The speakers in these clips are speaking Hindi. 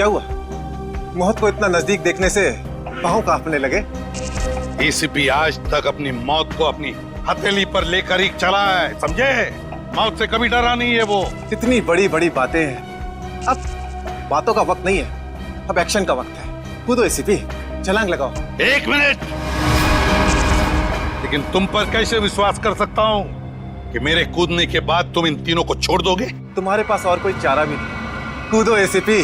क्या हुआ? मौत को इतना नजदीक देखने से पांव कांपने लगे। एसीपी आज तक अपनी मौत को अपनी हथेली पर लेकर ही चला है, समझे? मौत से कभी डरा नहीं है वो। इतनी बड़ी बड़ी बातें हैं, अब बातों का वक्त नहीं है, अब एक्शन का वक्त है। कूदो एसीपी, छलांग लगाओ। 1 मिनट, लेकिन तुम पर कैसे विश्वास कर सकता हूं कि मेरे कूदने के बाद तुम इन तीनों को छोड़ दोगे? तुम्हारे पास और कोई चारा भी नहीं। कूदो एसीपी।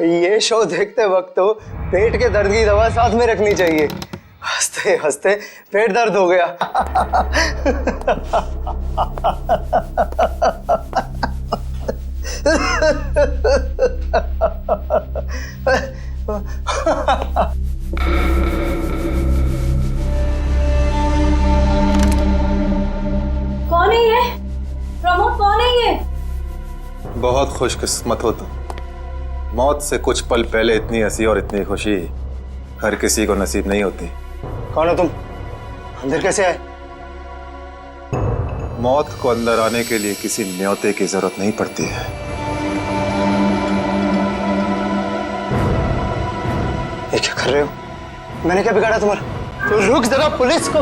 ये शो देखते वक्त तो पेट के दर्द की दवा साथ में रखनी चाहिए। हंसते हंसते पेट दर्द हो गया। कौन है ये? प्रमोद, कौन है ये? बहुत खुशकिस्मत हो तुम। मौत से कुछ पल पहले इतनी हंसी और इतनी खुशी हर किसी को नसीब नहीं होती। कौन हो तुम? अंदर कैसे आए? मौत को अंदर आने के लिए किसी न्योते की जरूरत नहीं पड़ती है। ये क्या कर रहे हो? मैंने क्या बिगाड़ा तुम्हारा? तो रुक जरा, पुलिस को।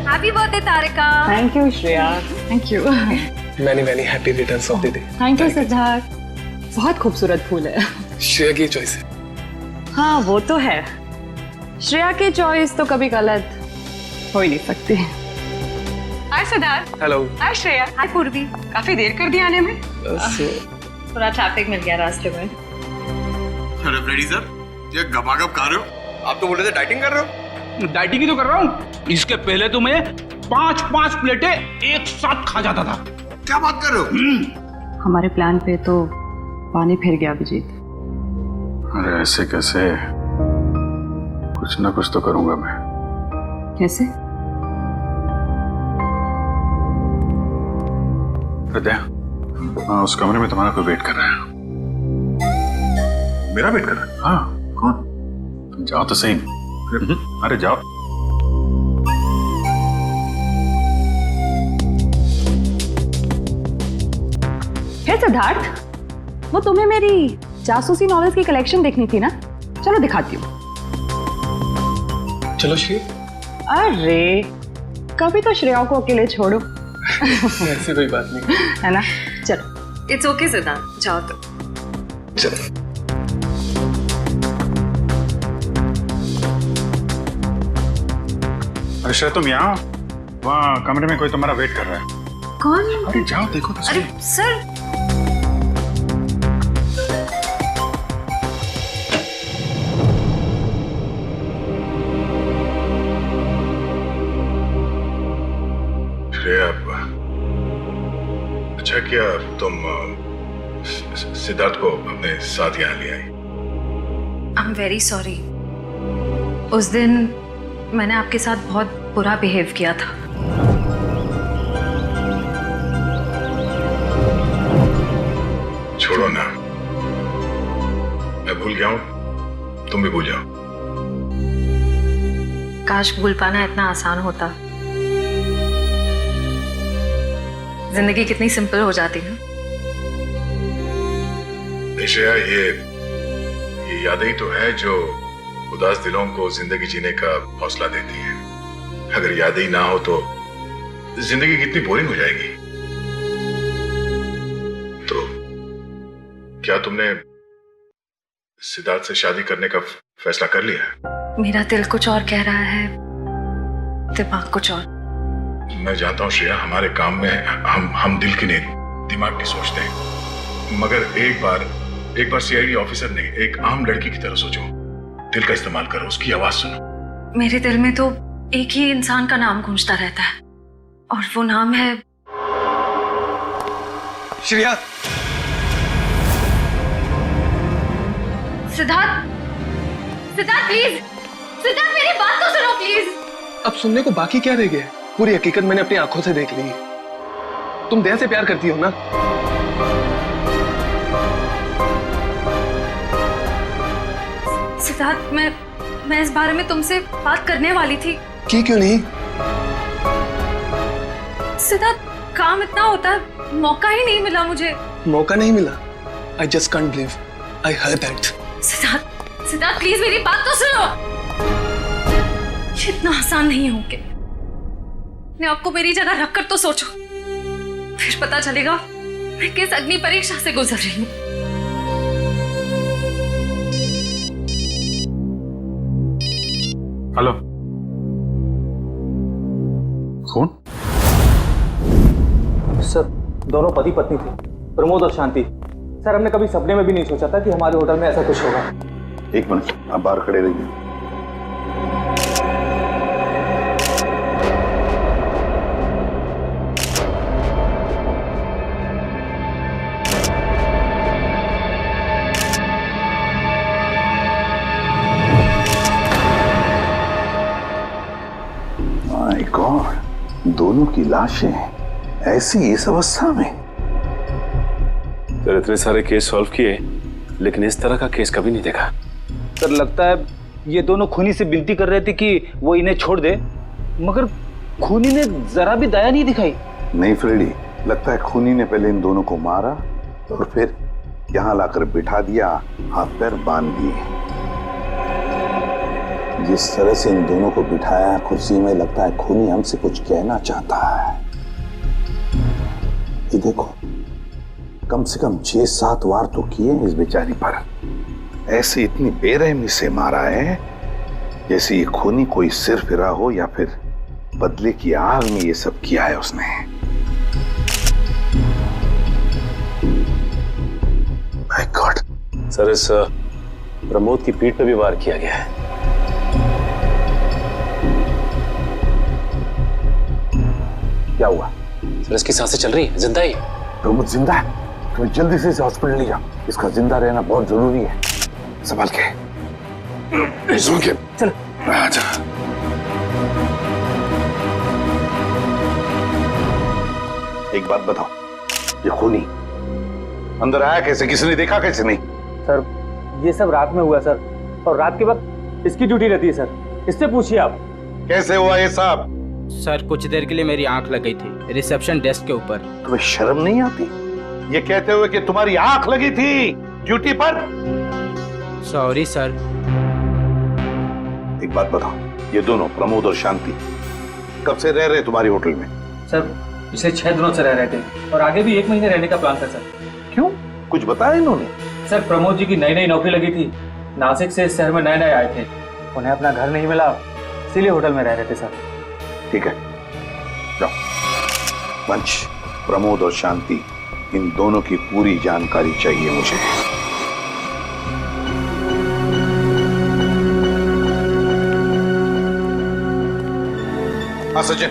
Happy birthday Tarika. Thank you Shreya. Thank you. Many happy returns of the day. Thank you Siddharth. बहुत खूबसूरत फूल है। श्रेया की चॉइस है। हाँ वो तो है, श्रेया की चॉइस तो कभी गलत हो ही नहीं सकती। हाय सिद्धार्थ। हेलो। हाय श्रेया। हाय पूर्वी। काफी देर कर दी आने में। थोड़ा ट्रैफिक मिल गया रास्ते में। अरे फ्रेडी सर, ये गपागप खा रहे हो? आप तो बोल रहे थे डाइटिंग कर रहे हो। डाइटिंग ही तो कर रहा हूँ। इसके पहले तो मैं 5-5 प्लेटें एक साथ खा जाता था। क्या बात कर रहे हो? हमारे प्लान पे तो पानी फिर गया अभिजीत। अरे ऐसे कैसे? कुछ ना कुछ तो करूंगा मैं। कैसे? हृदय, उस कमरे में तुम्हारा कोई वेट कर रहा है। मेरा वेट कर रहा है? हाँ। कौन? तुम जाओ तो सही। अरे जाओ। हे सिद्धार्थ, वो तुम्हें मेरी जासूसी नॉवेल्स की कलेक्शन देखनी थी ना? चलो दिखाती हूँ। चलो श्री। अरे कभी तो श्रेया को अकेले छोड़ो। ऐसी कोई बात नहीं है ना? चलो। इट्स ओके सिद्धार्थ, जाओ तो। चलो। अरे श्रेया, तुम यहाँ? वहाँ कमरे में कोई तुम्हारा वेट कर रहा है। कौन? अरे जाओ देखो तो सही। अरे सर, श्रेया, अच्छा किया तुम सिद्धार्थ को अपने साथ यहाँ ले आई। I am very sorry. उस दिन मैंने आपके साथ बहुत बुरा बिहेव किया था। छोड़ो ना, मैं भूल गया हूँ, तुम भी भूल जाओ। काश भूल पाना इतना आसान होता। जिंदगी कितनी सिंपल हो जाती है। श्रेया, ये यादें ही तो है जो उदास दिलों को जिंदगी जीने का हौसला देती है। अगर यादें ही ना हो तो जिंदगी कितनी बोरिंग हो जाएगी। तो क्या तुमने सिद्धार्थ से शादी करने का फैसला कर लिया? मेरा दिल कुछ और कह रहा है, दिमाग कुछ और। मैं जानता हूँ श्रेया, हमारे काम में हम दिल की नहीं दिमाग की सोचते हैं, मगर एक बार सीआईडी ऑफिसर ने एक आम लड़की की तरह सोचो, दिल का इस्तेमाल करो, उसकी आवाज सुनो। मेरे दिल में तो एक ही इंसान का नाम गूंजता रहता है और वो नाम है श्रेया। सिद्धार्थ। सिद्धार्थ प्लीज, सिद्धार्थ मेरी बात तो सुनो प्लीज। अब सुनने को बाकी क्या रह गया? पूरी हकीकत मैंने अपनी आंखों से देख ली। तुम दया से प्यार करती हो ना? सिद्धार्थ, मैं इस बारे में तुमसे बात करने वाली थी। की क्यों नहीं? सिद्धार्थ, काम इतना होता है, मौका ही नहीं मिला मुझे। मौका नहीं मिला? I just can't believe I heard that. Siddharth please मेरी बात तो सुनो। ये इतना आसान नहीं हो के अपने आपको मेरी जगह रखकर तो सोचो, फिर पता चलेगा मैं किस अग्नि परीक्षा से गुजर रही हूँ। हेलो, कौन? सर, दोनों पति पत्नी थे, प्रमोद और शांति। सर, हमने कभी सपने में भी नहीं सोचा था कि हमारे होटल में ऐसा कुछ होगा। एक मिनट, आप बाहर खड़े रहिए। माय गॉड, दोनों की लाशें ऐसी इस अवस्था में। सर, इतने सारे केस सॉल्व किए लेकिन इस तरह का केस कभी नहीं देखा। सर, लगता है ये दोनों खूनी से विनती कर रहे थे कि वो इन्हें छोड़ दे, मगर खूनी ने जरा भी दया नहीं दिखाई। नहीं फ्रेडी, लगता है खूनी ने पहले इन दोनों को मारा और फिर यहाँ लाकर बिठा दिया, हाथ पैर बांध दिए। जिस तरह से इन दोनों को बिठाया कुर्सी में, लगता है खूनी हमसे कुछ कहना चाहता है। ये देखो, कम से कम 6-7 वार तो किए इस बेचारी पर। ऐसे इतनी बेरहमी से मारा है जैसे ये खूनी कोई सिर फिरा हो या फिर बदले की आग में ये सब किया है उसने। My God. सर, इस प्रमोद की पीठ पे भी वार किया गया है। क्या हुआ? सर, इसकी सांसें चल रही है, जिंदा ही। प्रमोद जिंदा है? तुम्हें जल्दी से इसे हॉस्पिटल ले जाओ, इसका जिंदा रहना बहुत जरूरी है। संभाल के चल आजा। एक बात बताओ, ये खूनी अंदर आया कैसे? किसी ने देखा कैसे? नहीं सर, ये सब रात में हुआ सर, और रात के वक्त इसकी ड्यूटी रहती है सर, इससे पूछिए आप। कैसे हुआ ये सब? सर, कुछ देर के लिए मेरी आंख लग गई थी रिसेप्शन डेस्क के ऊपर। तुम्हें शर्म नहीं आती ये कहते हुए कि तुम्हारी आंख लगी थी ड्यूटी पर? Sorry sir. एक बात बताओ, ये दोनों प्रमोद और शांति कब से रह रहे तुम्हारी होटल में? सर, पिछले 6 दिनों से रह रहे थे और आगे भी 1 महीने रहने का प्लान था सर। क्यों, कुछ बताया इन्होंने? सर, प्रमोद जी की नई नौकरी लगी थी, नासिक से इस शहर में नए आए थे, उन्हें अपना घर नहीं मिला, इसीलिए होटल में रह रहे थे सर। ठीक है, जाओ। पंच, प्रमोद और शांति, इन दोनों की पूरी जानकारी चाहिए मुझे। हाँ सचिन,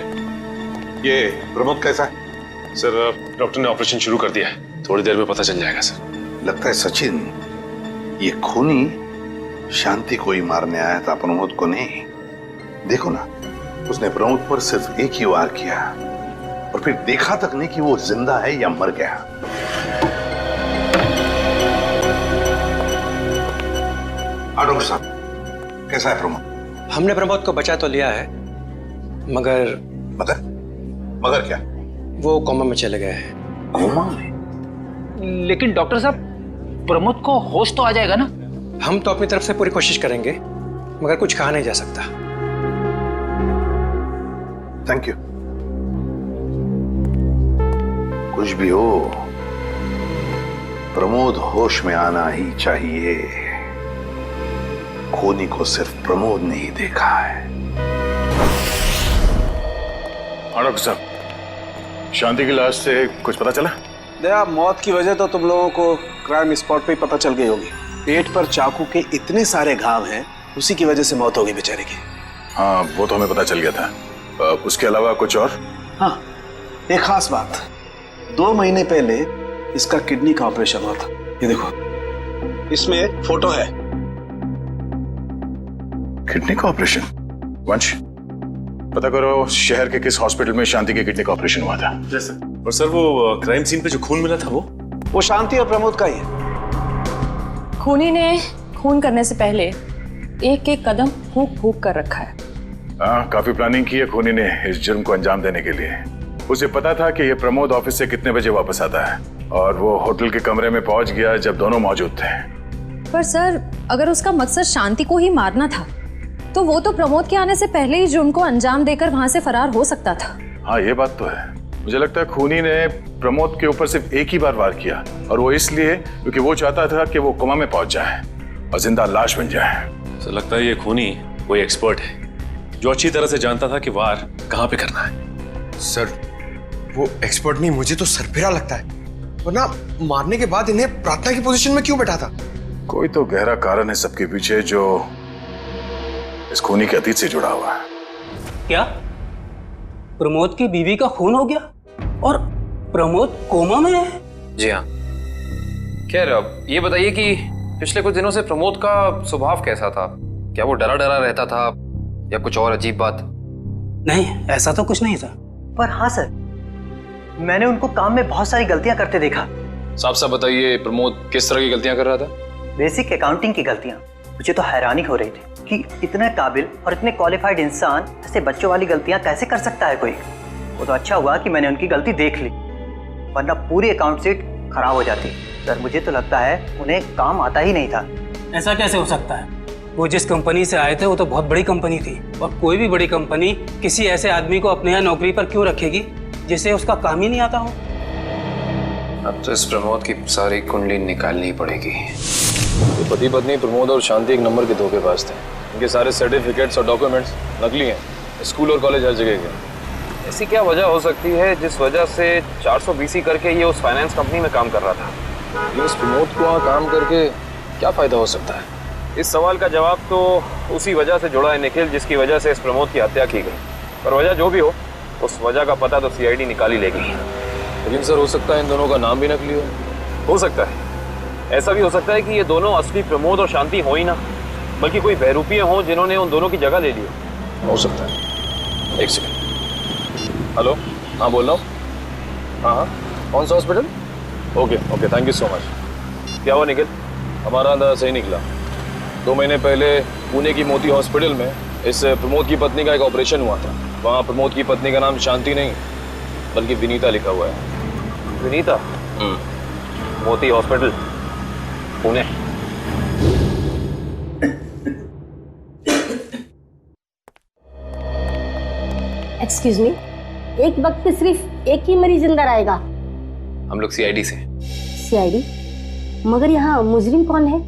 ये प्रमोद कैसा है? सर, डॉक्टर ने ऑपरेशन शुरू कर दिया है, थोड़ी देर में पता चल जाएगा सर। लगता है सचिन, ये खूनी शांति को ही मारने आया था, प्रमोद को नहीं। देखो ना, उसने प्रमोद पर सिर्फ एक ही वार किया और फिर देखा तक नहीं कि वो जिंदा है या मर गया। डॉक्टर साहब, कैसा है प्रमोद? हमने प्रमोद को बचा तो लिया है, मगर मगर क्या? वो कोमा में चले गए हैं। कोमा में? लेकिन डॉक्टर साहब, प्रमोद को होश तो आ जाएगा ना? हम तो अपनी तरफ से पूरी कोशिश करेंगे, मगर कुछ कहा नहीं जा सकता। Thank you. कुछ भी हो, प्रमोद होश में आना ही चाहिए। खूनी को सिर्फ प्रमोद ने ही देखा है। डॉक्टर साहब, शांति की लाश से कुछ पता चला? दया, मौत की वजह तो तुम लोगों को क्राइम स्पॉट पे ही पता चल गई होगी। पेट पर चाकू के इतने सारे घाव हैं, उसी की वजह से मौत हो गई बेचारे की। हाँ, वो तो हमें पता चल गया था। उसके अलावा कुछ और? हाँ, एक खास बात। 2 महीने पहले इसका किडनी का ऑपरेशन हुआ था। ये देखो, इसमें फोटो है। किडनी का ऑपरेशन? वंश, पता करो शहर के किस हॉस्पिटल में शांति के किडनी का ऑपरेशन हुआ था। जैसे? और सर, वो क्राइम सीन पे जो खून मिला था वो शांति और प्रमोद का ही है। खूनी ने खून करने से पहले एक एक कदम फूंक फूंक कर रखा है। हाँ, काफी प्लानिंग की है खूनी ने इस जुर्म को अंजाम देने के लिए। उसे पता था कि ये प्रमोद ऑफिस से कितने बजे वापस आता है, और वो होटल के कमरे में पहुंच गया जब दोनों मौजूद थे। पर सर, अगर उसका मकसद शांति को ही मारना था तो वो तो प्रमोद के आने से पहले ही जुर्म को अंजाम देकर वहां से फरार हो सकता था। हाँ, ये बात तो है। मुझे लगता है खूनी ने प्रमोद के ऊपर सिर्फ एक ही बार वार किया, और वो इसलिए क्योंकि वो चाहता था कि वो कोमा में पहुंच जाए और जिंदा लाश बन जाए। सर, लगता है ये खूनी कोई एक्सपर्ट है जो अच्छी तरह से जानता था कि वार कहाँ पे करना है। सर, वो एक्सपर्ट नहीं, मुझे तो सरफिरा लगता है। वरना मारने के बाद इन्हें प्रार्थना की पोजीशन में क्यों बैठा था? कोई तो गहरा कारण है सबके पीछे जो इस खूनी के अतीत से जुड़ा हुआ है। क्या प्रमोद की बीवी का खून हो गया और प्रमोद कोमा में है? जी हाँ। खैर, अब ये बताइए कि पिछले कुछ दिनों से प्रमोद का स्वभाव कैसा था? क्या वो डरा डरा रहता था या कुछ और अजीब बात? नहीं, ऐसा तो कुछ नहीं था। पर हाँ सर, मैंने उनको काम में बहुत सारी गलतियां करते देखा। साफ साफ बताइए, प्रमोद किस तरह की गलतियां कर रहा था? बेसिक अकाउंटिंग की गलतियां। मुझे तो हैरानी हो रही थी कि इतने काबिल और इतने क्वालिफाइड इंसान ऐसे बच्चों वाली गलतियां कैसे कर सकता है कोई। वो तो अच्छा हुआ कि मैंने उनकी गलती देख ली, वरना पूरी अकाउंट शीट खराब हो जाती। सर, मुझे तो लगता है उन्हें काम आता ही नहीं था। ऐसा कैसे हो सकता है? वो जिस कंपनी से आए थे वो तो बहुत बड़ी कंपनी थी, और कोई भी बड़ी कंपनी किसी ऐसे आदमी को अपने यहाँ नौकरी पर क्यों रखेगी जिसे उसका काम ही नहीं आता हो। अब तो इस प्रमोद की सारी कुंडली निकालनी पड़ेगी। तो पति पत्नी प्रमोद और शांति एक नंबर के धोखेबाज थे। इनके सारे सर्टिफिकेट्स और डॉक्यूमेंट्स नकली हैं। स्कूल और कॉलेज हर जगह के। ऐसी क्या वजह हो सकती है जिस वजह से 420 करके ये उस फाइनेंस कंपनी में काम कर रहा था? ये इस प्रमोद को वहाँ काम करके क्या फायदा हो सकता है? इस सवाल का जवाब तो उसी वजह से जुड़ा है निखिल, जिसकी वजह से इस प्रमोद की हत्या की गई। पर वजह जो भी हो, उस वजह का पता तो सीआईडी निकाल ही लेगी। लेकिन सर, हो सकता है इन दोनों का नाम भी नकली हो सकता है। ऐसा भी हो सकता है कि ये दोनों असली प्रमोद और शांति हो ही ना, बल्कि कोई बहरूपिये हों जिन्होंने उन दोनों की जगह ले ली हो सकता है। एक सेकंड। हेलो, हाँ बोल रहा हूँ। हाँ, कौन सा hospital? Okay, thank you so much. क्या हुआ निखिल? हमारा अंदाजा सही निकला। 2 महीने पहले पुणे की मोती हॉस्पिटल में इस प्रमोद की पत्नी का एक ऑपरेशन हुआ था। वहाँ प्रमोद की पत्नी का नाम शांति नहीं बल्कि विनीता लिखा हुआ है। विनीता? मोती हॉस्पिटल, पुणे। एक्सक्यूज मी, एक वक्त पे सिर्फ एक ही मरीज अंदर आएगा? हम लोग सीआईडी से। सीआईडी? मगर यहाँ मुजरिम कौन है?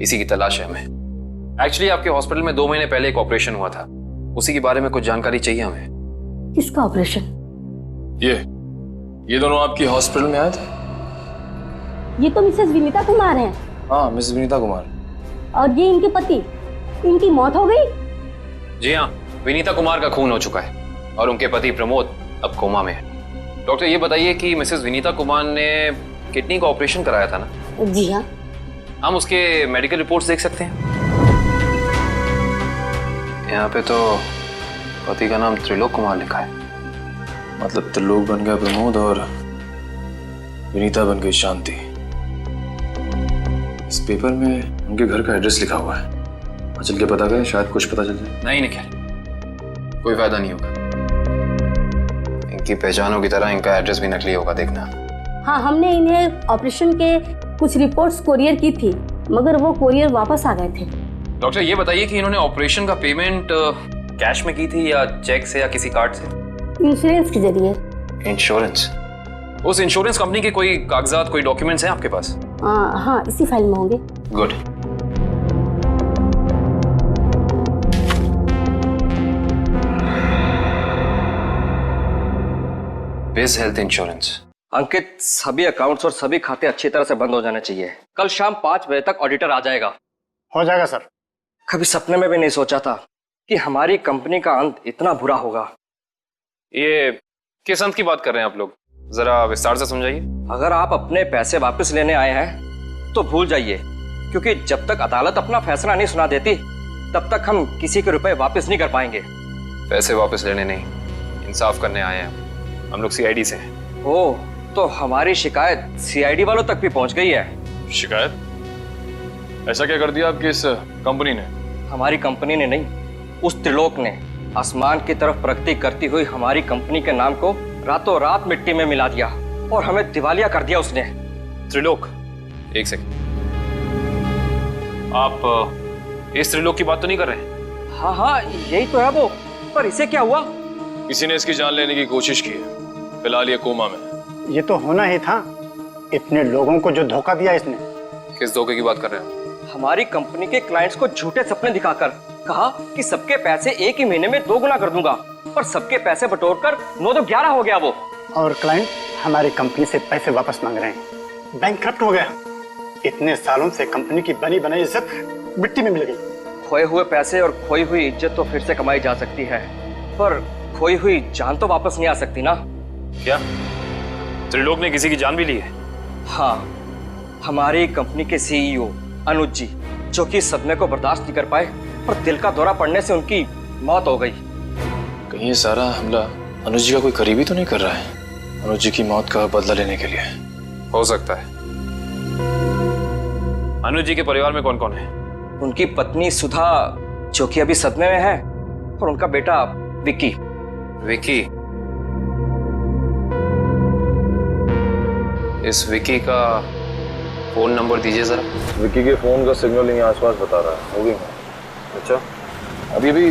इसी की तलाश है हमें। एक्चुअली आपके हॉस्पिटल में 2 महीने पहले एक ऑपरेशन हुआ था, उसी के बारे में कुछ जानकारी चाहिए हमें। किसका ऑपरेशन? ये दोनों आपकी हॉस्पिटल में आए थे? ये तो मिसेस विनीता कुमार हैं। हाँ, मिसेस विनीता कुमार। और ये इनके पति, इनकी मौत हो गई? जी हाँ, विनीता कुमार का खून हो चुका है और उनके पति प्रमोद अब कोमा में है। डॉक्टर, ये बताइए कि मिसेस विनीता कुमार ने किडनी का ऑपरेशन कराया था ना? जी हाँ। हम उसके मेडिकल रिपोर्ट्स देख सकते हैं? यहाँ पे तो पति का नाम त्रिलोक कुमार लिखा है। मतलब त्रिलोक बन गया प्रमोद और विनीता बन गई शांति। इस पेपर में उनके घर का एड्रेस लिखा हुआ है। चल के पता करें, शायद कुछ पता चल जाए। नहीं निखिल, कोई फायदा नहीं होगा। इनकी पहचानों की तरह इनका एड्रेस भी नकली होगा, देखना। हाँ, हमने इन्हें ऑपरेशन के कुछ रिपोर्ट्स कोरियर की थी, मगर वो कोरियर वापस आ गए थे। डॉक्टर, ये बताइए कि इन्होंने ऑपरेशन का पेमेंट कैश में की थी या चेक से या किसी कार्ड से? इंश्योरेंस के जरिए। इंश्योरेंस? उस इंश्योरेंस कंपनी के कोई कागजात, कोई डॉक्यूमेंट्स हैं आपके पास? हाँ, इसी फाइल में होंगे। गुड। बिज हेल्थ इंश्योरेंस। अंकित, सभी अकाउंट्स और सभी खाते अच्छी तरह से बंद हो जाने चाहिए। कल शाम 5 बजे तक ऑडिटर आ जाएगा। हो जाएगा सर। कभी सपने में भी नहीं सोचा था कि हमारी कंपनी का अंत इतना बुरा होगा। ये किस अंत की बात कर रहे हैं आप लोग? जरा विस्तार से समझाइए। अगर आप अपने पैसे वापस लेने आए हैं तो भूल जाइए, क्योंकि जब तक अदालत अपना फैसला नहीं सुना देती तब तक हम किसी के रुपए वापस नहीं कर पाएंगे। पैसे वापस लेने नहीं, इंसाफ करने आए हैं हम लोग। सीआईडी से हैं। ओह, तो हमारी शिकायत सीआईडी वालों तक भी पहुंच गई है। शिकायत? ऐसा क्या कर दिया आपकी इस कंपनी ने? हमारी कंपनी ने नहीं, उस त्रिलोक ने आसमान की तरफ प्रगति करती हुई हमारी कंपनी के नाम को रातों रात मिट्टी में मिला दिया और हमें दिवालिया कर दिया उसने। त्रिलोक? एक सेकंड, आप इस त्रिलोक की बात तो नहीं कर रहे? हाँ हाँ, यही तो है वो। पर इसे क्या हुआ? किसी ने इसकी जान लेने की कोशिश की है, फिलहाल ये कोमा में। ये तो होना ही था, इतने लोगों को जो धोखा दिया इसने। किस धोखे की बात कर रहे हैं? हमारी कंपनी के क्लाइंट्स को झूठे सपने दिखाकर कहा कि सबके पैसे एक ही महीने में 2 गुना कर दूंगा, पर सबके पैसे बटोरकर 9 तो 11 हो गया वो। और क्लाइंट हमारी कंपनी से पैसे वापस मांग रहे हैं। बैंकक्रप्ट हो गया। इतने सालों से कंपनी की बनी बनाई इज्जत मिट्टी में मिल गई। खोए हुए पैसे और खोई हुई इज्जत तो फिर से कमाई जा सकती है, पर खोई हुई जान तो वापस नहीं आ सकती ना। क्या त्रिलोक ने किसी की जान भी ली है? हाँ, हमारी कंपनी के सीईओ अनुज जी, जो कि सदमे को बर्दाश्त नहीं कर पाए और दिल का दौरा पड़ने से उनकी मौत हो गई। कहीं ये सारा हमला अनुज जी का कोई करीबी तो नहीं कर रहा है? अनुज जी की मौत का बदला लेने के लिए? हो सकता है। अनुज जी के परिवार में कौन कौन है? उनकी पत्नी सुधा, जो कि अभी सदमे में है, और उनका बेटा विक्की। विक्की? इस विक्की का फोन नंबर दीजिए जरा। विक्की के फोन का सिग्नल यहीं आसपास बता रहा है। मूविंग है। अच्छा, अभी भी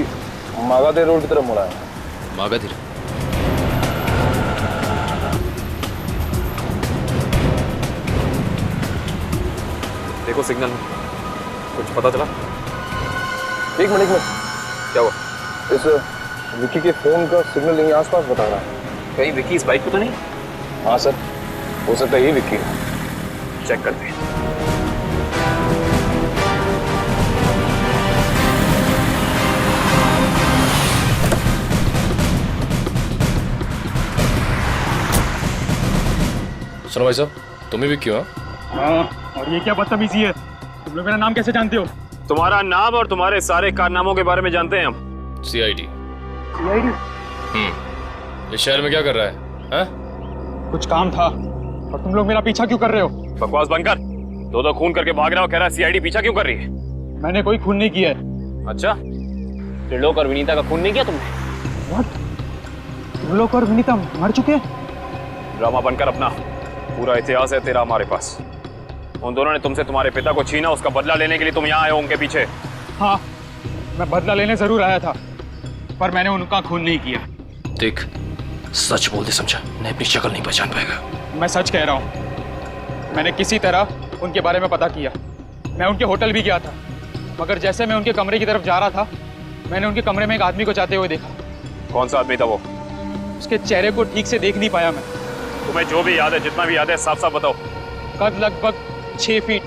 मागाधीर रोड की तरफ मुड़ा है। मागाधीर? देखो सिग्नल, कुछ पता चला? एक मिनट। क्या हुआ? इस विक्की के फोन का सिग्नल यहीं आसपास बता रहा है। कहीं विक्की इस बाइक पे तो नहीं? हाँ सर, हो सकता है ये विक्की है। चेक करते हैं। सुनो भाई साहब, तुम ही विक्की हो? हाँ, और ये क्या बदतमीजी है? तुम लोग मेरा नाम कैसे जानते हो? तुम्हारा नाम और तुम्हारे सारे कारनामों के बारे में जानते हैं हम। सीआईडी। सीआईडी? इस शहर में क्या कर रहा है? हा? कुछ काम था, और तुम लोग मेरा पीछा क्यों कर रहे हो? बकवास बंद कर। दो खून करके भाग रहा हो, कह रहा है सीआईडी पीछा क्यों कर रही है? मैंने कोई खून नहीं किया है। अच्छा, त्रिलोक और विनीता का खून नहीं किया तुमने? What? त्रिलोक और विनीता मर चुके हैं? ड्रामा बनकर अपना, पूरा इतिहास है तेरा हमारे पास। उन दोनों ने तुमसे तुम्हारे पिता को छीना, उसका बदला लेने के लिए तुम यहाँ आए हो उनके पीछे। हाँ, मैं बदला लेने जरूर आया था, पर मैंने उनका खून नहीं किया। देख, सच बोल दे, समझा? नहीं, अपनी शक्ल नहीं पहचान पाएगा। मैं सच कह रहा हूँ। मैंने किसी तरह उनके बारे में पता किया। मैं उनके होटल भी गया था, मगर जैसे मैं उनके कमरे की तरफ जा रहा था, मैंने उनके कमरे में एक आदमी को जाते हुए देखा। कौन सा आदमी था वो? उसके चेहरे को ठीक से देख नहीं पाया मैं। तुम्हें जो भी याद है, जितना भी याद है, साफ साफ बताओ। कद लगभग 6 फीट,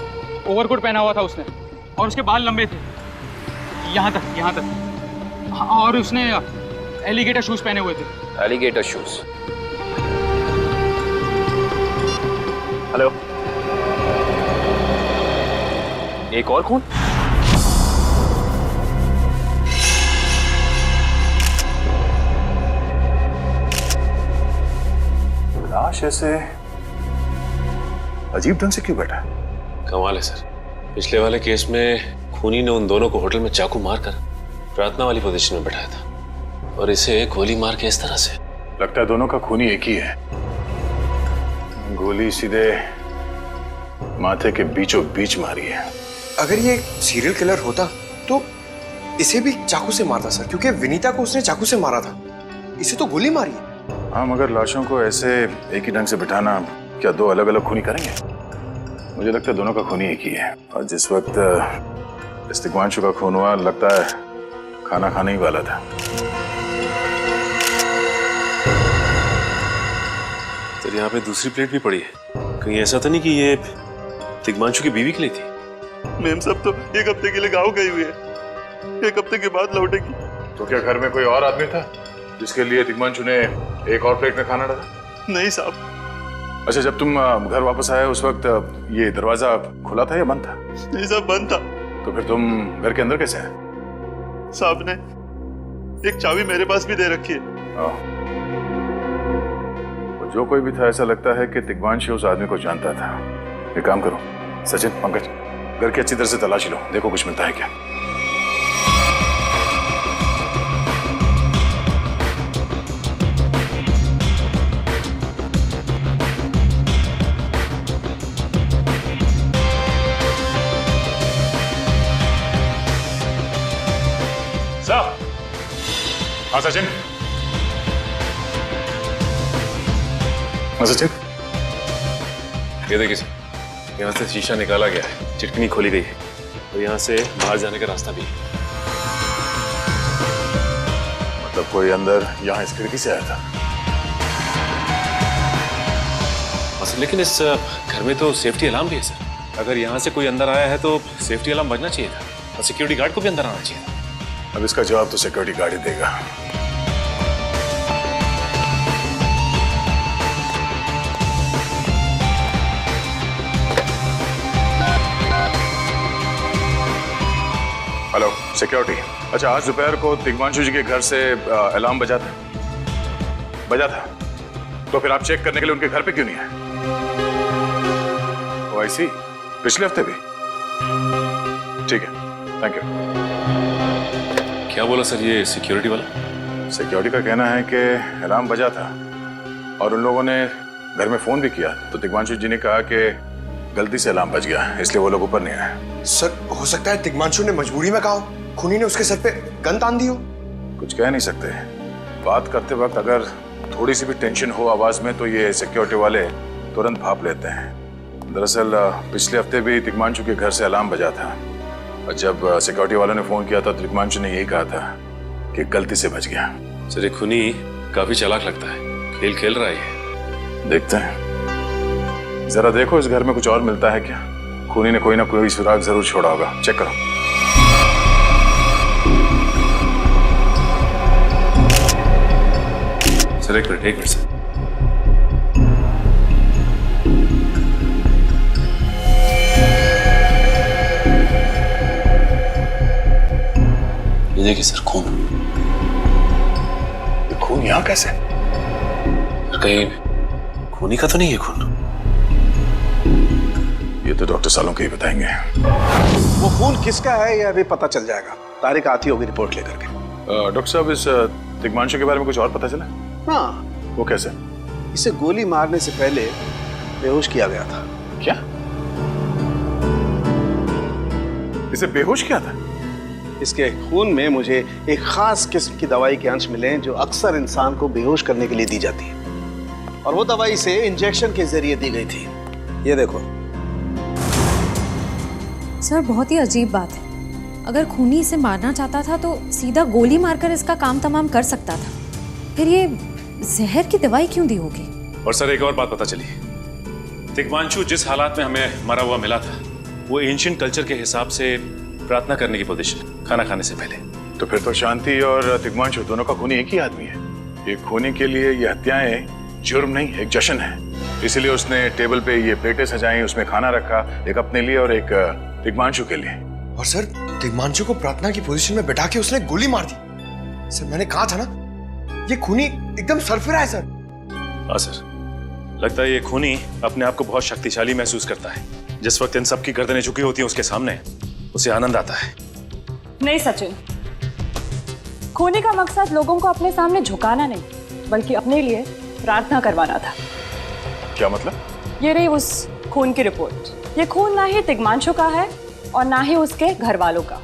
ओवरकोट पहना हुआ था उसने, और उसके बाल लंबे थे, यहाँ तक। हाँ, और उसने एलिगेटर शूज पहने हुए थे। Alligator shoes? हेलो, एक और खून? लाश ऐसे अजीब ढंग से क्यों बैठा है? कमाल है सर, पिछले वाले केस में खूनी ने उन दोनों को होटल में चाकू मारकर प्रार्थना वाली पोजीशन में बैठाया था, और इसे गोली मार के इस तरह से। लगता है दोनों का खूनी एक ही है। गोली सीधे माथे के बीचों बीच मारी है। अगर ये सीरियल किलर होता तो इसे भी चाकू से मारता सर, क्योंकि विनीता को उसने चाकू से मारा था। इसे तो गोली मारी है। हाँ, मगर लाशों को ऐसे एक ही ढंग से बिठाना क्या दो अलग अलग खूनी करेंगे? मुझे लगता है दोनों का खूनी एक ही है। और जिस वक्त इस तिग्मांशु का खून हुआ, लगता है खाना खाने ही वाला था। तो यहाँ पे दूसरी प्लेट भी पड़ी है। कहीं ऐसा तो नहीं कि ये तिग्मांशु की बीवी के लिए थी? मैम सब तो एक हफ्ते के लिए गाँव गई हुई है, एक हफ्ते के बाद लौटेगी। तो क्या घर में कोई और आदमी था जिसके लिए तिग्मांशु ने एक और प्लेट में खाना डाला? नहीं साहब। अच्छा, जब तुम घर वापस आए उस वक्त ये दरवाजा खुला था या बंद था? नहीं साहब, बंद था। तो फिर तुम घर के अंदर कैसे आए? साहब ने एक चाबी मेरे पास भी दे रखी है। जो कोई भी था, ऐसा लगता है कि तिग्मांशु उस आदमी को जानता था। एक काम करो सचिन, पंकज, घर की अच्छी तरह से तलाशी लो, देखो कुछ मिलता है क्या। साहब। हाँ सचिन। सचिन, ये देखिए सर, यहाँ से शीशा निकाला गया है, चिटकनी खोली गई है और यहाँ से बाहर जाने का रास्ता भी है। मतलब कोई अंदर यहाँ इस खिड़की से आया था? सर, लेकिन इस घर में तो सेफ्टी अलार्म भी है सर। अगर यहाँ से कोई अंदर आया है तो सेफ्टी अलार्म बजना चाहिए था और सिक्योरिटी गार्ड को भी अंदर आना चाहिए था। अब इसका जवाब तो सिक्योरिटी गार्ड ही देगा। Hello security. अच्छा, आज दोपहर को तिग्मांशु जी के घर से अलार्म बजा था, तो फिर आप चेक करने के लिए उनके घर पे क्यों नहीं आए? ओ आई सी, पिछले हफ्ते भी? ठीक है, थैंक यू। क्या बोला सर ये सिक्योरिटी वाला? सिक्योरिटी का कहना है कि अलार्म बजा था और उन लोगों ने घर में फोन भी किया, तो तिग्मांशु जी ने कहा कि गलती से अलार्म बज गया, इसलिए वो लोग ऊपर नहीं आए। सर, हो सकता है तिग्मांशु ने मजबूरी में कहा, खूनी ने उसके सर पे गन तान दी हो। कुछ कह नहीं सकते। बात करते वक्त अगर थोड़ी सी भी टेंशन हो आवाज में तो ये सिक्योरिटी वाले तुरंत भाप लेते हैं। दरअसल पिछले हफ्ते भी तिग्मांशु के घर से अलार्म बजा था और जब सिक्योरिटी वालों ने फोन किया था तो तिग्मांशु ने यही कहा था कि गलती से बच गया। सर, ये खूनी काफी चालाक लगता है, खेल खेल रहा है। देखते हैं, जरा देखो इस घर में कुछ और मिलता है क्या। खूनी ने कोई ना कोई सुराग जरूर छोड़ा होगा, चेक करो। सर एक मिनट सर। ये देखिए सर, खून। ये खून यहाँ कैसे? कहीं खूनी का तो नहीं है खून? ये तो डॉक्टर सालों के ही बताएंगे। वो खून किसका है ये अभी पता चल जाएगा। तारिक आती होगी रिपोर्ट लेकर के। डॉक्टर साहब, इस तिग्मांशु के बारे में कुछ और पता चला? हाँ। वो कैसे? इसे गोली मारने से पहले बेहोश किया गया था। क्या? इसे बेहोश किया था? इसके खून में मुझे एक खास किस्म की दवाई के अंश मिले हैं जो अक्सर इंसान को बेहोश करने के लिए दी जाती है, और वो दवाई इसे इंजेक्शन के जरिए दी गई थी। ये देखो। सर, बहुत ही अजीब बात है। अगर खूनी इसे मारना चाहता था तो सीधा गोली मारकर इसका काम तमाम कर सकता था, फिर ये जहर की दवाई क्यों दी होगी? और सर, एक और बात पता चली, तिग्मांशु जिस हालात में हमें मरा हुआ मिला था वो एंशिएंट कल्चर के हिसाब से प्रार्थना करने की पोजीशन, खाना खाने से पहले। तो फिर तो शांति और तिग्मांशु दोनों का खूनी एक ही आदमी है। ये खूनी के लिए ये हत्याएं जुर्म नहीं, एक जश्न है। इसीलिए उसने टेबल पे ये प्लेटें सजाई, उसमें खाना रखा, एक अपने लिए और एक तिग्मांशु के लिए। और सर, तिग्मांशु को प्रार्थना की पोजीशन में बैठा के उसने गोली मार दी। सर, मैंने कहा था ना, ये खूनी एकदम सरफिरा है सर। हाँ सर, लगता है ये खूनी अपने आप को बहुत शक्तिशाली महसूस करता है। जिस वक्त इन सबकी गर्दनें झुकी होती हैं उसके सामने, उसे आनंद आता है। नहीं सचिन, खूनी का मकसद लोगों को अपने सामने झुकाना नहीं, बल्कि अपने लिए प्रार्थना करवाना था। क्या मतलब? ये रही उस खून की रिपोर्ट। ये खून ना ही तिग्मांशु का है और ना ही उसके घर वालों का।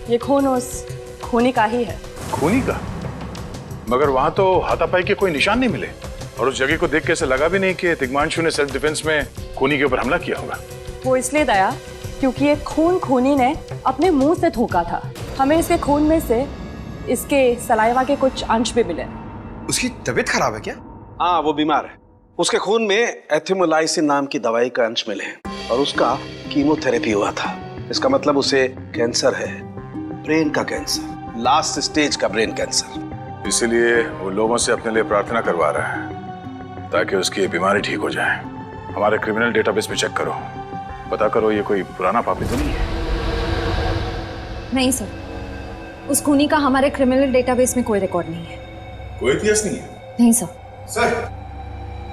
ये खून उस खूनी का ही है। खूनी का? मगर वहां तो हाथापाई के कोई निशान नहीं मिले। और उस जगह को देख के ऐसा लगा भी नहीं कि तिग्मांशु ने सेल्फ डिफेंस में खूनी के ऊपर हमला किया होगा। वो इसलिए दया क्योंकि ये खून खूनी ने अपने मुंह से थूका था। हमें इसके खून में से इसके सलाइवा के कुछ अंश भी मिले। उसकी तबीयत खराब है क्या? हाँ, वो बीमार है। उसके खून में एथिमोलाइसिन नाम की दवाई का अंश मिले हैं और उसका कीमोथेरेपी हुआ था। इसका मतलब उसे कैंसर है, ब्रेन का कैंसर, लास्ट स्टेज का ब्रेन कैंसर। इसीलिए वो लोगों से अपने लिए प्रार्थना करवा रहा है ताकि उसकी बीमारी ठीक हो जाए। हमारे क्रिमिनल डेटाबेस में चेक करो, पता करो ये कोई पुराना पापी तो नहीं है। नहीं सर, उस खूनी का हमारे क्रिमिनल डेटाबेस में कोई रिकॉर्ड नहीं है। कोई इतिहास नहीं है? नहीं सर।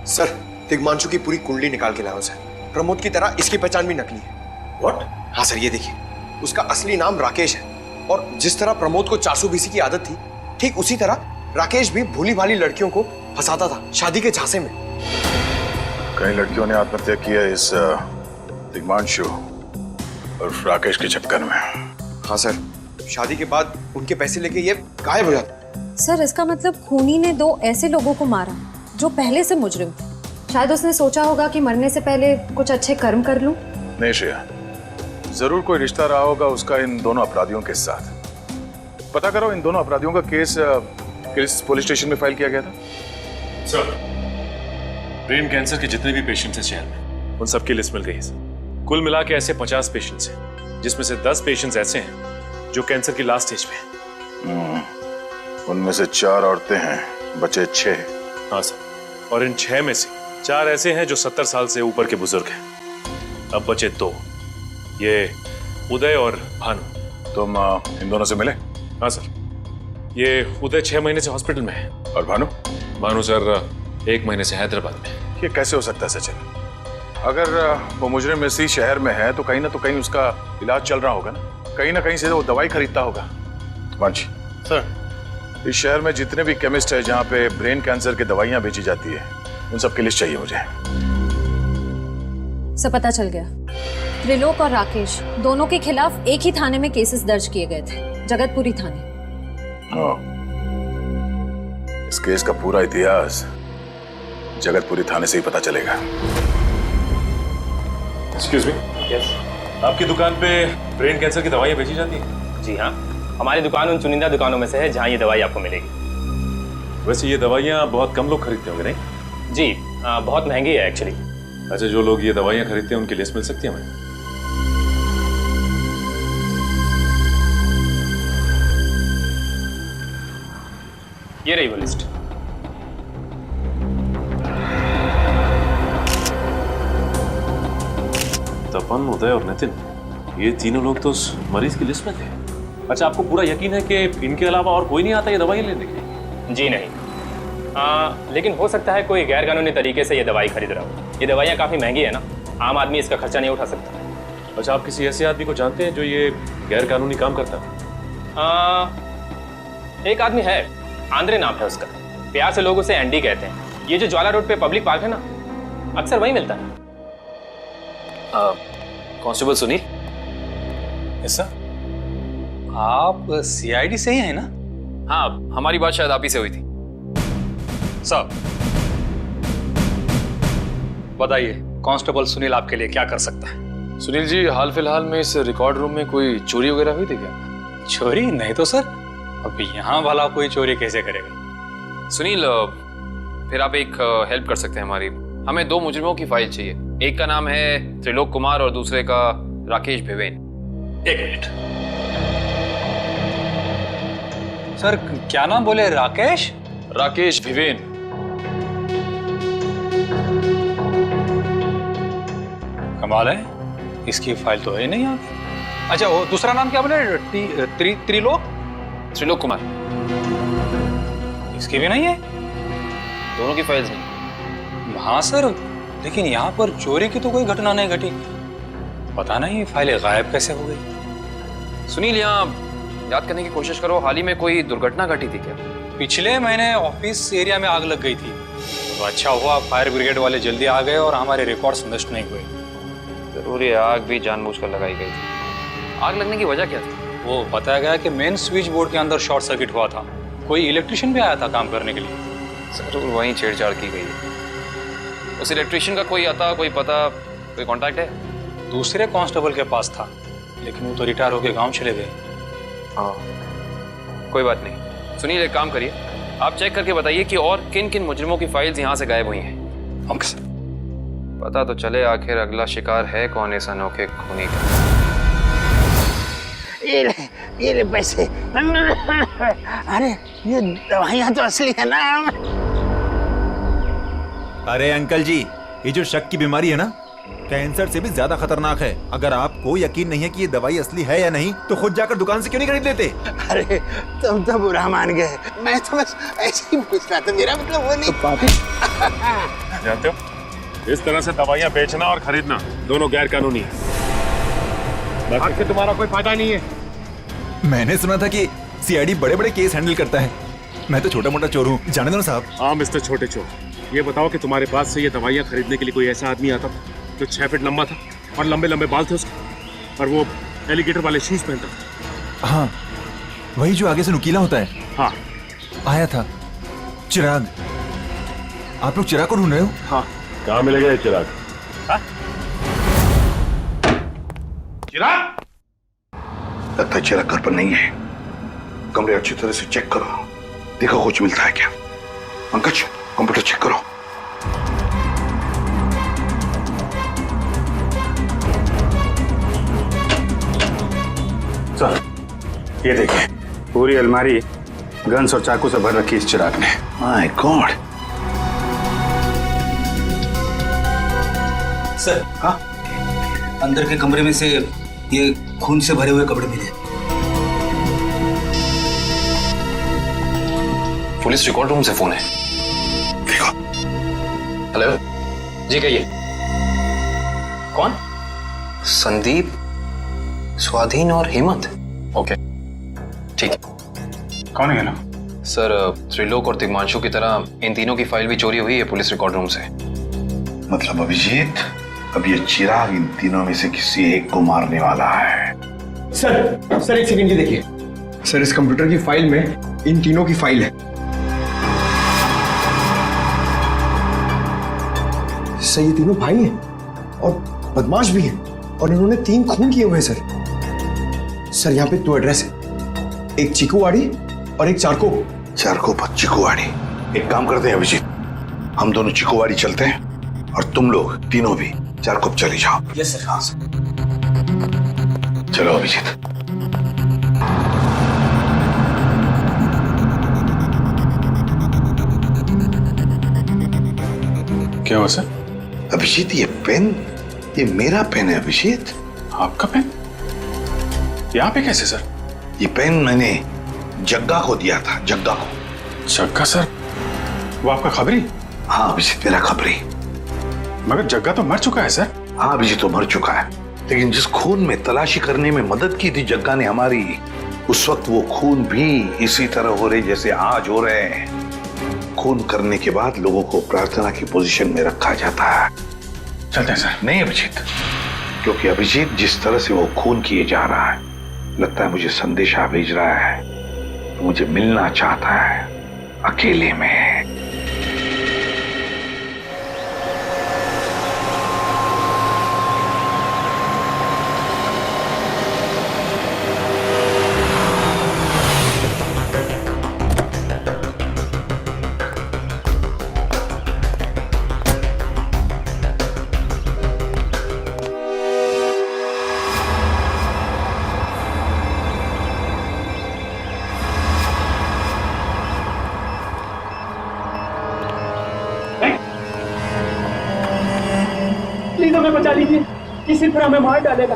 सर तिग्मांशु की पूरी कुंडली निकाल के लाओ सर। प्रमोद की तरह इसकी पहचान भी नकली है। व्हाट? हाँ सर, ये देखिए, उसका असली नाम राकेश है और जिस तरह प्रमोद को 420 की आदत थी, ठीक उसी तरह राकेश भी भोली भाली लड़कियों को फंसाता था शादी के झांसे में। कई लड़कियों ने आत्महत्या की है इस तिग्मांशु और राकेश के चक्कर में। हाँ सर, शादी के बाद उनके पैसे लेके ये गायब हो जाता। सर इसका मतलब खूनी ने 2 ऐसे लोगों को मारा जो पहले से मुजरिम थे। शायद उसने सोचा होगा कि मरने से पहले कुछ अच्छे कर्म कर लूं। नहीं श्रेया, जरूर कोई रिश्ता रहा होगा उसका इन दोनों अपराधियों के साथ। पता करो इन दोनों अपराधियों का केस किस पुलिस स्टेशन में फाइल किया गया था? सर, ब्रेन कैंसर के जितने भी पेशेंट्स हैं शहर में, उन सबकी लिस्ट मिल गई है सर। कुल मिला के ऐसे 50 पेशेंट्स हैं, जिसमें से 10 पेशेंट्स ऐसे हैं जो कैंसर की लास्ट स्टेज पे हैं। उनमें से 4 औरतें हैं, बचे 6। हाँ सर, और इन 6 में से 4 ऐसे हैं जो 70 साल से ऊपर के बुजुर्ग हैं। अब बचे 2, ये उदय और भानु। तुम इन दोनों से मिले? हाँ सर, ये उदय 6 महीने से हॉस्पिटल में है। और भानु? भानु सर 1 महीने से हैदराबाद में। ये कैसे हो सकता है सचिन? अगर वो मुजरिम इसी शहर में है तो कहीं ना उसका इलाज चल रहा होगा ना कहीं से वो दवाई खरीदता होगा। वांची सर, इस शहर में जितने भी केमिस्ट है जहाँ पे ब्रेन कैंसर की दवाइयाँ बेची जाती है, उन सब की लिस्ट चाहिए मुझे। सब पता चल गया। त्रिलोक और राकेश दोनों के खिलाफ एक ही थाने में केसेस दर्ज किए गए थे, जगतपुरी थाने। इस केस का पूरा इतिहास जगतपुरी थाने से ही पता चलेगा। Excuse me. यस। आपकी दुकान पे ब्रेन कैंसर की दवाइयाँ बेची जाती हैं? जी हाँ, हमारी दुकान उन चुनिंदा दुकानों में से है जहाँ ये दवाई आपको मिलेगी। वैसे ये दवाइयाँ बहुत कम लोग खरीदते होंगे नहीं? जी बहुत महंगी है एक्चुअली। अच्छा, जो लोग ये दवाइयाँ खरीदते हैं उनकी लिस्ट मिल सकती है हमें? ये रही वो लिस्ट। तपन, उदय और नितिन, ये तीनों लोग तो उस मरीज की लिस्ट में थे। अच्छा, आपको पूरा यकीन है कि इनके अलावा और कोई नहीं आता ये दवाई लेने के लिए? जी नहीं, लेकिन हो सकता है कोई गैर कानूनी तरीके से ये दवाई खरीद रहा हो। ये दवाइयाँ काफ़ी महंगी है ना, आम आदमी इसका खर्चा नहीं उठा सकता। अच्छा, आप किसी ऐसे आदमी को जानते हैं जो ये गैर कानूनी काम करता है? एक आदमी है, आंद्रे नाम है उसका। प्यार से लोग उसे एंडी कहते हैं। ये जो ज्वाला रोड पे पब्लिक पार्क है ना, अक्सर वहीं मिलता है। कांस्टेबल सुनील। ऐसा? आप सीआईडी से ही हैं ना? हाँ, हमारी बात शायद आप ही से हुई थी। साहब बताइए, कांस्टेबल सुनील आपके लिए क्या कर सकता है? सुनील जी, हाल फिलहाल में इस रिकॉर्ड रूम में कोई चोरी वगैरह हुई थी क्या? चोरी नहीं तो सर, अब यहाँ भला कोई चोरी कैसे करेगा? सुनील, फिर आप एक हेल्प कर सकते हैं हमारी। हमें 2 मुजरिमों की फाइल चाहिए। एक का नाम है त्रिलोक कुमार और दूसरे का राकेश भिवेन। 1 मिनट सर, क्या नाम बोले? राकेश? राकेश भिवेन। कमाल है, इसकी फाइल तो है नहीं आगे। अच्छा, वो दूसरा नाम क्या बोले? त्रिलोक कुमार। इसकी भी नहीं है? दोनों की फाइल्स नहीं। हाँ सर, लेकिन यहाँ पर चोरी की तो कोई घटना नहीं घटी। पता नहीं फाइलें गायब कैसे हो गई। सुनील, यहाँ याद करने की कोशिश करो, हाल ही में कोई दुर्घटना घटी थी क्या? पिछले महीने ऑफिस एरिया में आग लग गई थी, तो अच्छा हुआ फायर ब्रिगेड वाले जल्दी आ गए और हमारे रिकॉर्ड्स नष्ट नहीं हुए। जरूर ये आग भी जानबूझकर लगाई गई थी। आग लगने की वजह क्या थी? वो बताया गया कि मेन स्विच बोर्ड के अंदर शॉर्ट सर्किट हुआ था। कोई इलेक्ट्रिशियन भी आया था काम करने के लिए। जरूर वहीं छेड़छाड़ की गई है। उस इलेक्ट्रिशियन का कोई आता, कोई पता, कोई कांटेक्ट है? दूसरे कांस्टेबल के पास था, लेकिन वो तो रिटायर होके गांव चले गए। हाँ, कोई बात नहीं। सुनील, एक काम करिए, आप चेक करके बताइए कि और किन किन मुजरिमों की फाइल्स यहाँ से गायब हुई हैं। Okay sir. पता तो चले आखिर अगला शिकार है कौन इस अनोखे खूनी का। ये ले पैसे। अरे ये दवाइयाँ तो असली है ना। अरे अंकल जी, ये जो शक की बीमारी है ना, कैंसर से भी ज्यादा खतरनाक है। अगर आपको यकीन नहीं है कि ये दवाई असली है या नहीं, तो खुद जाकर दुकान से क्यों नहीं खरीद लेते? अरे तुम तो बुरा मान गए, मैं तो बस ऐसे ही पूछ रहा था, मेरा मतलब वो नहीं। जानते हो, इस तरह से दवाइयाँ बेचना और खरीदना दोनों गैर कानूनी है। बाकी तुम्हारा कोई फायदा नहीं है। मैंने सुना था कि सीआईडी बड़े बड़े केस हैंडल करता है। मैं तो छोटा मोटा चोर हूँ, जाने दो ना साहब। हाँ मिस्टर छोटे चोर, ये बताओ कि तुम्हारे पास से ये दवाइयाँ खरीदने के लिए कोई ऐसा आदमी आता था जो 6 फीट लंबा था और लंबे लंबे बाल थे उसके, और वो एलिगेटर वाले शूज पहनता था? हाँ, वही जो आगे से नुकीला होता है। हाँ, आया था चिराग। आप लोग चिराग को ढूंढ रहे हो? हाँ। कहाँ मिलेगा ये चिराग? चिराग? लगता है चिराग घर पर नहीं है। कमरे अच्छी तरह से चेक करो, देखो कुछ मिलता है क्या। पंकज, कंप्यूटर चेक करो। सर, ये देखिए, पूरी अलमारी गन्स और चाकू से भर रखी इस चिराग ने। My God. सर, हाँ, अंदर के कमरे में से ये खून से भरे हुए कपड़े मिले। पुलिस रिकॉर्ड रूम से फोन है। देखो। हेलो जी, कहिए। कौन? संदीप, स्वाधीन और हेमंत। ओके, ठीक है। कौन है ना? सर, त्रिलोक और तिग्मांशु की तरह इन तीनों की फाइल भी चोरी हुई है पुलिस रिकॉर्ड रूम से। मतलब अभिजीत, अब ये चिराग इन तीनों में से किसी एक को मारने वाला है। सर एक सेकंड, ये देखिए सर, इस कंप्यूटर की फाइल में इन तीनों की फाइल है। सर, ये तीनों भाई हैं और बदमाश भी हैं, और इन्होंने 3 खून किए हुए हैं सर। सर, यहाँ पे 2 एड्रेस है, एक चीकूवाड़ी और एक चारको। चारको पर चीकूवाड़ी। एक काम करते हैं अभिजीत, हम दोनों चीकूवाड़ी चलते हैं और तुम लोग तीनों भी चारको चले जाओ। Yes sir. हाँ सर। चलो अभिजीत। क्या हुआ सर? अभिजीत, ये पेन, ये मेरा पेन है अभिजीत। आपका पेन? यहाँ पे कैसे सर? ये पेन मैंने जग्गा को दिया था, जग्गा को। जग्गा सर? वो आपका खबरी? हाँ अभिजीत, मेरा खबरी। मगर जग्गा तो मर चुका है सर। हाँ अभिजीत, तो मर चुका है, लेकिन जिस खून में तलाशी करने में मदद की थी जग्गा ने हमारी, उस वक्त वो खून भी इसी तरह हो रहे जैसे आज हो रहे हैं। खून करने के बाद लोगों को प्रार्थना की पोजीशन में रखा जाता है। चलते हैं सर। नहीं अभिजीत, क्योंकि अभिजीत जिस तरह से वो खून किए जा रहा है, लगता है मुझे संदेशा भेज रहा है, तो मुझे मिलना चाहता है अकेले में। प्लीज हमें बचा लीजिए, किसी तरह हमें मार डालेगा।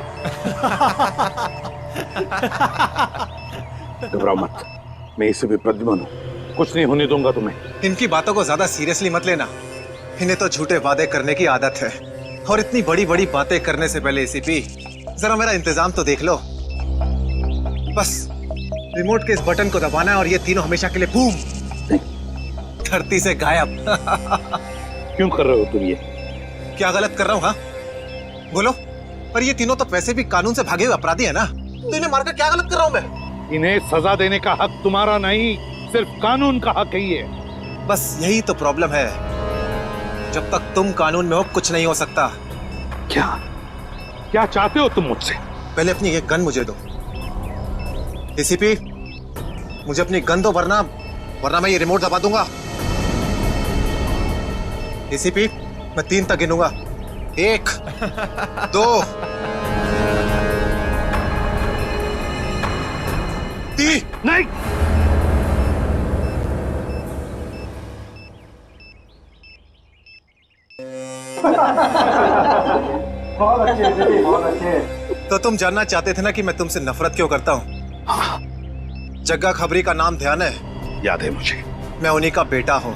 घबराओ मत, मैं इसे भी प्रद्युम्न हूं, कुछ नहीं होने दूंगा तुम्हें। इनकी बातों को ज्यादा सीरियसली मत लेना, इन्हें तो झूठे वादे करने की आदत है, और इतनी बड़ी बड़ी बातें करने से पहले एसीपी जरा मेरा इंतजाम तो देख लो। बस रिमोट के इस बटन को दबाना है और ये तीनों हमेशा के लिए बूम, धरती से गायब। क्यों कर रहे हो तुम ये? क्या गलत कर रहा हूँ? हाँ बोलो। पर ये तीनों तो वैसे भी कानून से भागे हुए अपराधी है ना, तो इन्हें मारकर क्या गलत कर रहा हूँ मैं? इन्हें सजा देने का हक तुम्हारा नहीं, सिर्फ कानून का हक ही है। बस यही तो प्रॉब्लम है, जब तक तुम कानून में हो कुछ नहीं हो सकता। क्या क्या चाहते हो तुम मुझसे? पहले अपनी ये गन मुझे दो। एसीपी, मुझे अपनी गन दो, वरना मैं ये रिमोट दबा दूंगा। एसीपी, मैं 3 तक गिनूंगा। 1 2 3। नहीं, बहुत अच्छे, बहुत अच्छे। तो तुम जानना चाहते थे ना कि मैं तुमसे नफरत क्यों करता हूँ? हाँ। जग्गा खबरी का नाम ध्यान है? याद है मुझे। मैं उन्हीं का बेटा हूँ।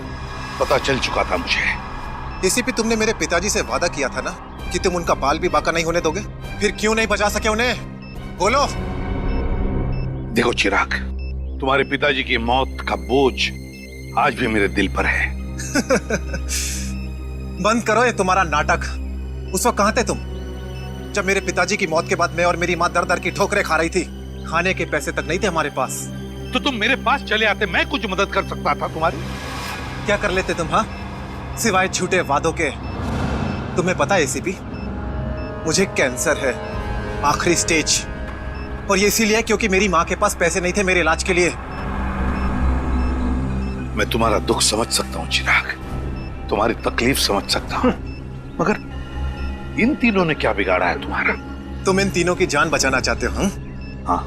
पता चल चुका था मुझे। एसीपी, तुमने मेरे पिताजी से वादा किया था ना कि तुम उनका बाल भी बाका नहीं होने दोगे। फिर क्यों नहीं बचा सके उन्हें? बोलो। देखो चिराग, तुम्हारे पिताजी की मौत का बोझ आज भी मेरे दिल पर है। बंद करो ये तुम्हारा नाटक। उस वक्त कहाँ थे तुम, जब मेरे पिताजी की मौत के बाद मैं और मेरी माँ दर दर की ठोकरें खा रही थी? खाने के पैसे तक नहीं थे हमारे पास। तो तुम मेरे पास चले आते, मैं कुछ मदद कर सकता था तुम्हारी। क्या कर लेते तुम? हाँ, सिवाय झूठे वादों के। तुम्हें पता है एसीपी, मुझे कैंसर है, आखिरी स्टेज। और ये इसीलिए क्योंकि मेरी माँ के पास पैसे नहीं थे मेरे इलाज के लिए। मैं तुम्हारा दुख समझ सकता हूँ चिराग, तुम्हारी तकलीफ समझ सकता हूँ, मगर इन तीनों ने क्या बिगाड़ा है तुम्हारा? तुम इन तीनों की जान बचाना चाहते हो? हाँ।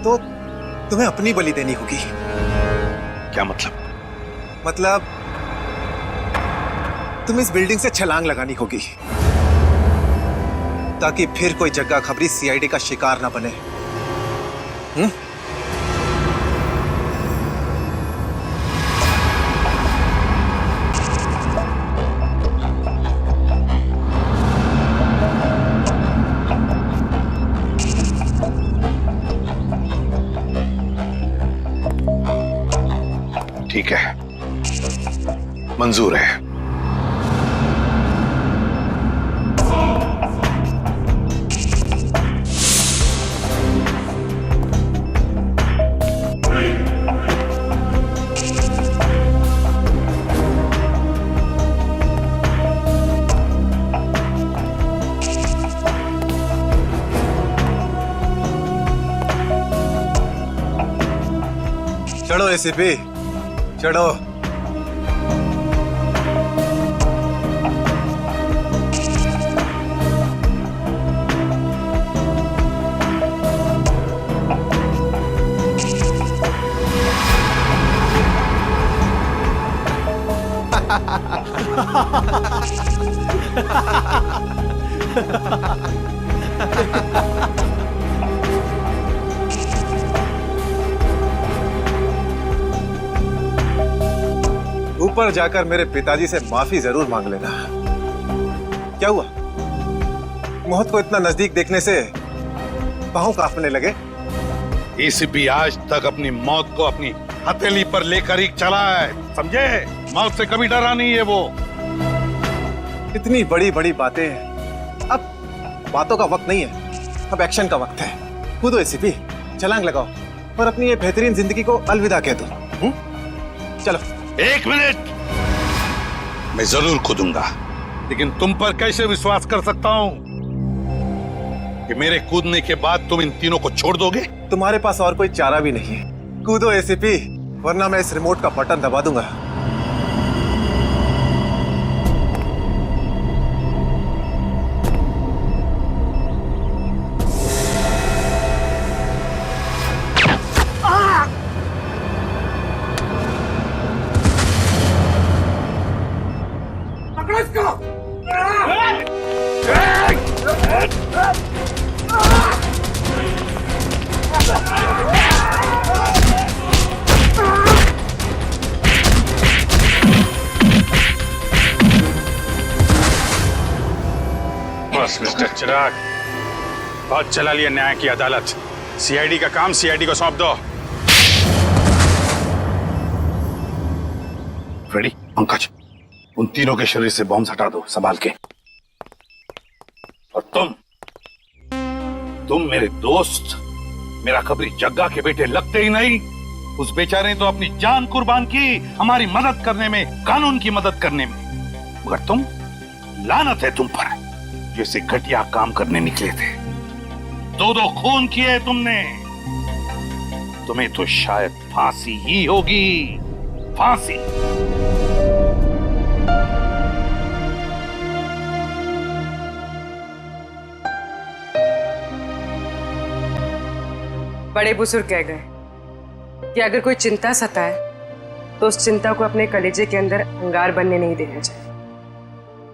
तो तुम्हें अपनी बलि देनी होगी। क्या मतलब? मतलब तुम इस बिल्डिंग से छलांग लगानी होगी, ताकि फिर कोई जग्गा खबरी सीआईडी का शिकार ना बने। ठीक है, मंजूर है। चढ़ो एसीपी, चढ़ो। ऊपर जाकर मेरे पिताजी से माफी जरूर मांग लेना। क्या हुआ, मौत को इतना नजदीक देखने से पांव कांपने लगे? एसीपी आज तक अपनी मौत को अपनी हथेली पर लेकर ही चला है, समझे? मौत से कभी डरा नहीं है वो। इतनी बड़ी बड़ी बातें, अब बातों का वक्त नहीं है, अब एक्शन का वक्त है। कूदो एसीपी, छलांग लगाओ और अपनी ये बेहतरीन जिंदगी को अलविदा कह दो। चलो। 1 मिनट, मैं जरूर कूदूंगा, लेकिन तुम पर कैसे विश्वास कर सकता हूं कि मेरे कूदने के बाद तुम इन तीनों को छोड़ दोगे? तुम्हारे पास और कोई चारा भी नहीं है। कूदो एसीपी, वरना मैं इस रिमोट का बटन दबा दूंगा। बस मिस्टर चिराग, बहुत चला लिया न्याय की अदालत। सीआईडी का काम सीआईडी को सौंप दो। रेडी? पंकज, उन तीनों के शरीर से बॉम्ब हटा दो संभाल के। और तुम मेरे दोस्त, मेरा खबरी जग्गा के बेटे लगते ही नहीं, उस बेचारे ने तो अपनी जान कुर्बान की हमारी मदद करने में, कानून की मदद करने में। मगर तुम, लानत है तुम पर, जैसे घटिया काम करने निकले थे। दो खून किए तुमने, तुम्हें तो शायद फांसी ही होगी, फांसी। बड़े बुजुर्ग कह गए कि अगर कोई चिंता सताए तो उस चिंता को अपने कलेजे के अंदर अंगार बनने नहीं देना चाहिए।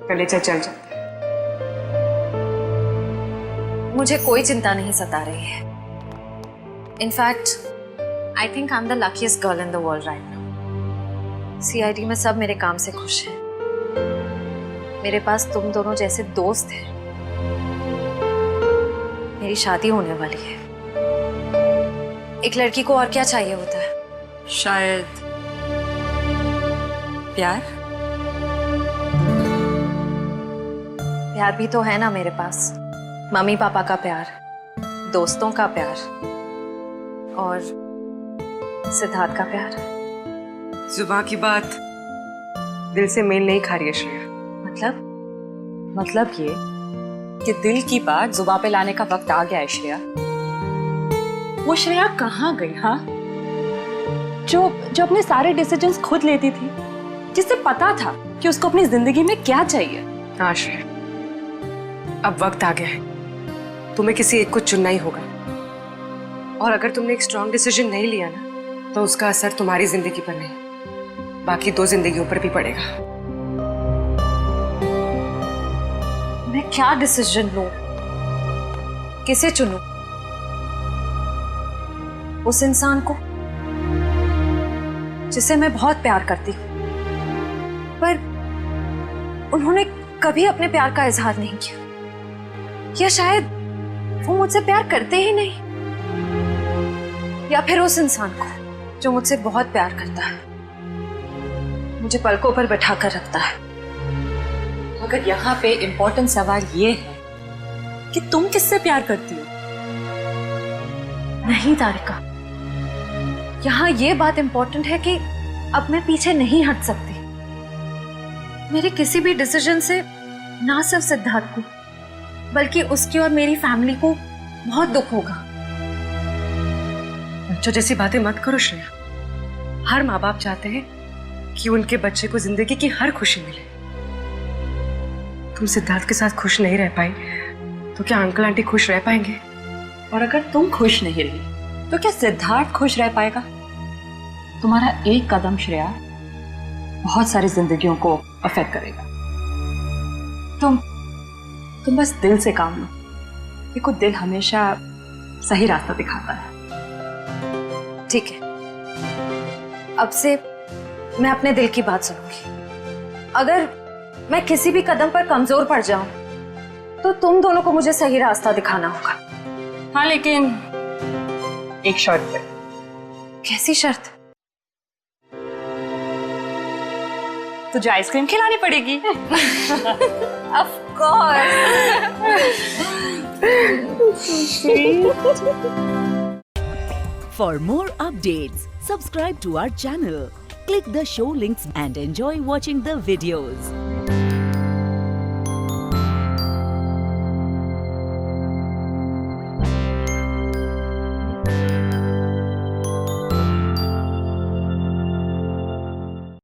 कलेजा जल जाता है। मुझे कोई चिंता नहीं सता रही है। In fact I think I am the luckiest girl in the world right now. CID में सब मेरे काम से खुश हैं। मेरे पास तुम दोनों जैसे दोस्त हैं। मेरी शादी होने वाली है। एक लड़की को और क्या चाहिए होता है? शायद प्यार। प्यार भी तो है ना मेरे पास। मम्मी पापा का प्यार, दोस्तों का प्यार और सिद्धार्थ का प्यार। जुबान की बात दिल से मेल नहीं खा रही है श्रेया। मतलब ये कि दिल की बात जुबान पे लाने का वक्त आ गया है श्रेया। वो श्रेया कहाँ गई? हाँ, जो अपने सारे डिसीजंस खुद लेती थी, जिसे पता था कि उसको अपनी जिंदगी में क्या चाहिए। हाँ श्रेया, अब वक्त आ गया है। तुम्हें किसी एक को चुनना ही होगा। और अगर तुमने एक स्ट्रॉन्ग डिसीजन नहीं लिया ना, तो उसका असर तुम्हारी जिंदगी पर नहीं, बाकी 2 जिंदगियों पर भी पड़ेगा। मैं क्या डिसीजन लूं? किसे चुनूं? उस इंसान को जिसे मैं बहुत प्यार करती हूं, पर उन्होंने कभी अपने प्यार का इजहार नहीं किया, या शायद वो मुझसे प्यार करते ही नहीं, या फिर उस इंसान को जो मुझसे बहुत प्यार करता है, मुझे पलकों पर बैठा कर रखता है। मगर यहाँ पे इम्पोर्टेंट सवाल ये है कि तुम किससे प्यार करती हो? नहीं तारिका, यहाँ ये बात इम्पोर्टेंट है कि अब मैं पीछे नहीं हट सकती। मेरे किसी भी डिसीजन से ना सिर्फ सिद्धार्थ को, बल्कि उसकी और मेरी फैमिली को बहुत दुख होगा। बच्चों जैसी बातें मत करो श्रेया। हर माँ बाप चाहते हैं कि उनके बच्चे को जिंदगी की हर खुशी मिले। तुम सिद्धार्थ के साथ खुश नहीं रह पाई तो क्या अंकल आंटी खुश रह पाएंगे? और अगर तुम खुश नहीं रही तो क्या सिद्धार्थ खुश रह पाएगा? तुम्हारा एक कदम श्रेया बहुत सारी जिंदगियों को अफेक्ट करेगा। तुम बस दिल से काम लो। देखो, दिल हमेशा सही रास्ता दिखाता है। ठीक है, अब से मैं अपने दिल की बात सुनूंगी। अगर मैं किसी भी कदम पर कमजोर पड़ जाऊं तो तुम दोनों को मुझे सही रास्ता दिखाना होगा। हाँ, लेकिन एक शर्त पे। कैसी शर्त? तुझे आइसक्रीम खिलानी पड़ेगी। Of course. For more updates, subscribe to our channel, click the show links and enjoy watching the videos.